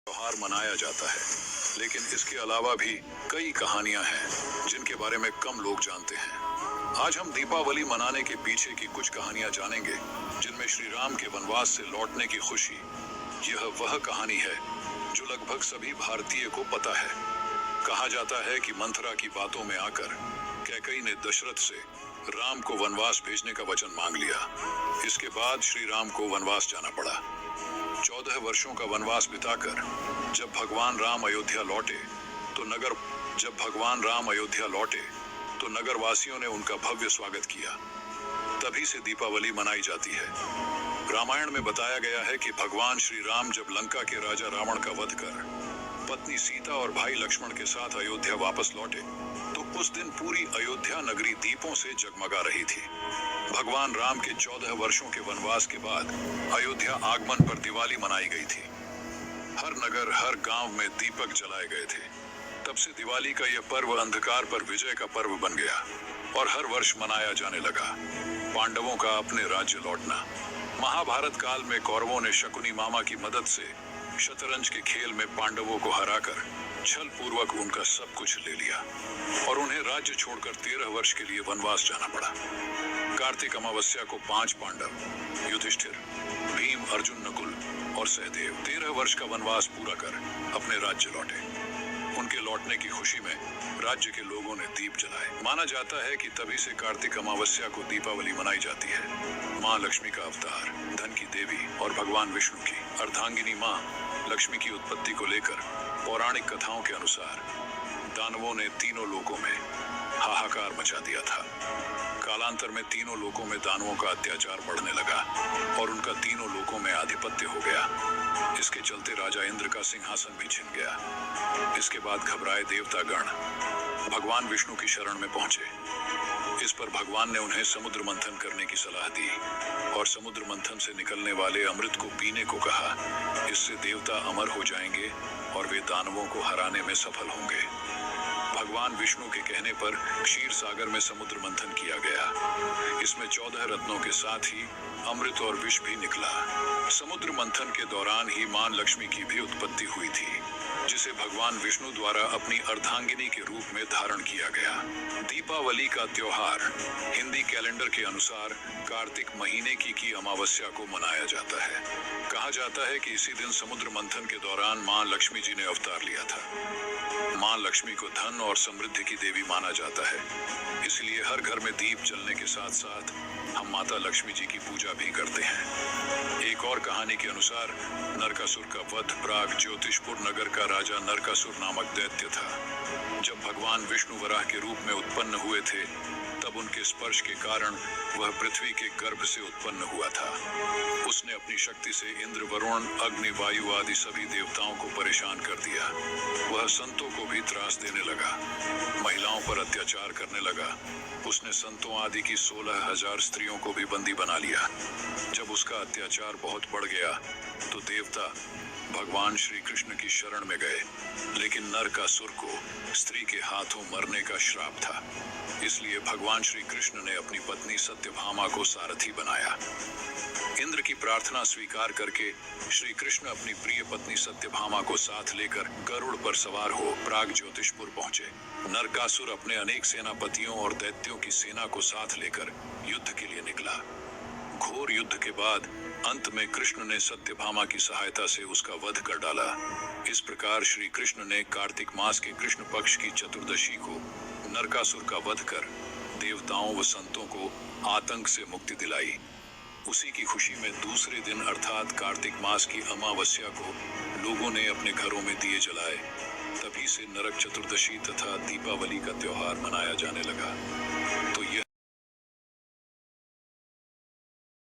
त्योहार मनाया जाता है, लेकिन इसके अलावा भी कई कहानियां हैं जिनके बारे में कम लोग जानते हैं। आज हम दीपावली मनाने के पीछे की कुछ कहानियां जानेंगे, जिनमें श्री राम के वनवास से लौटने की खुशी। यह वह कहानी है जो लगभग सभी भारतीय को पता है। कहा जाता है कि मंथरा की बातों में आकर कैकई ने दशरथ से राम को वनवास भेजने का वचन मांग लिया। इसके बाद श्री राम को वनवास जाना पड़ा। 14 वर्षों का वनवास बिताकर जब भगवान राम अयोध्या लौटे तो नगरवासियों ने उनका भव्य स्वागत किया। तभी से दीपावली मनाई जाती है। रामायण में बताया गया है कि भगवान श्री राम जब लंका के राजा रावण का वध कर पत्नी सीता और भाई लक्ष्मण के साथ अयोध्या वापस लौटे तो उस दिन पूरी अयोध्या नगरी दीपों से जगमगा रही थी। भगवान राम के 14 वर्षों के वनवास के बाद अयोध्या आगमन पर दिवाली मनाई गई थी। हर नगर, हर गांव में दीपक जलाए गए थे। तब से दिवाली का यह पर्व अंधकार पर विजय का पर्व बन गया और हर वर्ष मनाया जाने लगा। पांडवों का अपने राज्य लौटना। महाभारत काल में कौरवों ने शकुनी मामा की मदद से शतरंज के खेल में पांडवों को हराकर छल पूर्वक उनका सब कुछ ले लिया और उन्हें राज्य छोड़कर 13 वर्ष के लिए वनवास जाना पड़ा। कार्तिक अमावस्या को 5 पांडव युधिष्ठिर, भीम, अर्जुन, नकुल और सहदेव 13 वर्ष का वनवास पूरा कर अपने राज्य लौटे। उनके लौटने की खुशी में राज्य के लोगों ने दीप जलाए। माना जाता है कि तभी से कार्तिक अमावस्या को दीपावली मनाई जाती है। माँ लक्ष्मी का अवतार, धन की देवी और भगवान विष्णु की अर्धांगिनी माँ लक्ष्मी की उत्पत्ति को लेकर पौराणिक कथाओं के अनुसार दानवों ने तीनों लोकों में हाहाकार मचा दिया था। कालांतर में तीनों लोकों में दानवों का अत्याचार बढ़ने लगा और उनका तीनों लोकों में आधिपत्य हो गया। इसके चलते राजा इंद्र का सिंहासन भी छिन गया। इसके बाद घबराए देवतागण भगवान विष्णु की शरण में पहुंचे। इस पर भगवान ने उन्हें समुद्र मंथन करने की सलाह दी और समुद्र मंथन से निकलने वाले अमृत को पीने को कहा। इससे देवता अमर हो जाएंगे और वे दानवों को हराने में सफल होंगे। भगवान विष्णु के कहने पर क्षीर सागर में समुद्र मंथन किया गया। इसमें 14 रत्नों के साथ ही अमृत और विष भी निकला। समुद्र मंथन के दौरान ही मां लक्ष्मी की भी उत्पत्ति हुई थी, जिसे भगवान विष्णु द्वारा अपनी अर्धांगिनी के रूप में धारण किया गया। दीपावली का त्योहार हिंदी कैलेंडर के अनुसार कार्तिक महीने की अमावस्या को मनाया जाता है। कहा जाता है कि इसी दिन समुद्र मंथन के दौरान मां लक्ष्मी जी ने अवतार लिया था। मां लक्ष्मी को धन और समृद्धि की देवी माना जाता है, इसलिए हर घर में दीप जलने के साथ साथ हम माता लक्ष्मी जी की पूजा भी करते हैं। एक और कहानी के अनुसार नरकासुर का वध प्राग ज्योतिषपुर नगर का राजा नरकासुर नामक दैत्य था। जब भगवान विष्णु वराह के रूप में उत्पन्न हुए थे तब उनके स्पर्श के कारण वह पृथ्वी के गर्भ से उत्पन्न हुआ था। उसने अपनी शक्ति से इंद्र, वरुण, अग्नि, वायु आदि सभी देवताओं को परेशान कर दिया। वह संतों को भी त्रास देने लगा, महिलाओं पर अत्याचार करने लगा। उसने संतों आदि की 16,000 स्त्रियों को भी बंदी बना लिया। जब उसका अत्याचार बहुत बढ़ गया तो देवता भगवान श्री कृष्ण की शरण में गए, लेकिन नरकासुर को स्त्री के हाथों मरने का श्राप था। इसलिए भगवान श्री कृष्ण ने अपनी पत्नी सत्यभामा को सारथी बनाया। इंद्र की प्रार्थना स्वीकार करके श्री कृष्ण अपनी प्रिय पत्नी सत्यभामा को साथ लेकर गरुड़ पर सवार हो प्राग ज्योतिषपुर पहुंचे। नरकासुर अपने अनेक सेनापतियों और दैत्यों की सेना को साथ लेकर युद्ध के लिए निकला। घोर युद्ध के बाद अंत में कृष्ण ने सत्यभामा की सहायता से उसका वध कर डाला। इस प्रकार श्री कृष्ण ने कार्तिक मास के कृष्ण पक्ष की चतुर्दशी को नरकासुर का वध कर देवताओं व संतों को आतंक से मुक्ति दिलाई। उसी की खुशी में दूसरे दिन अर्थात कार्तिक मास की अमावस्या को लोगों ने अपने घरों में दिए जलाए। तभी से नरक चतुर्दशी तथा दीपावली का त्योहार मनाया जाने लगा। तो यह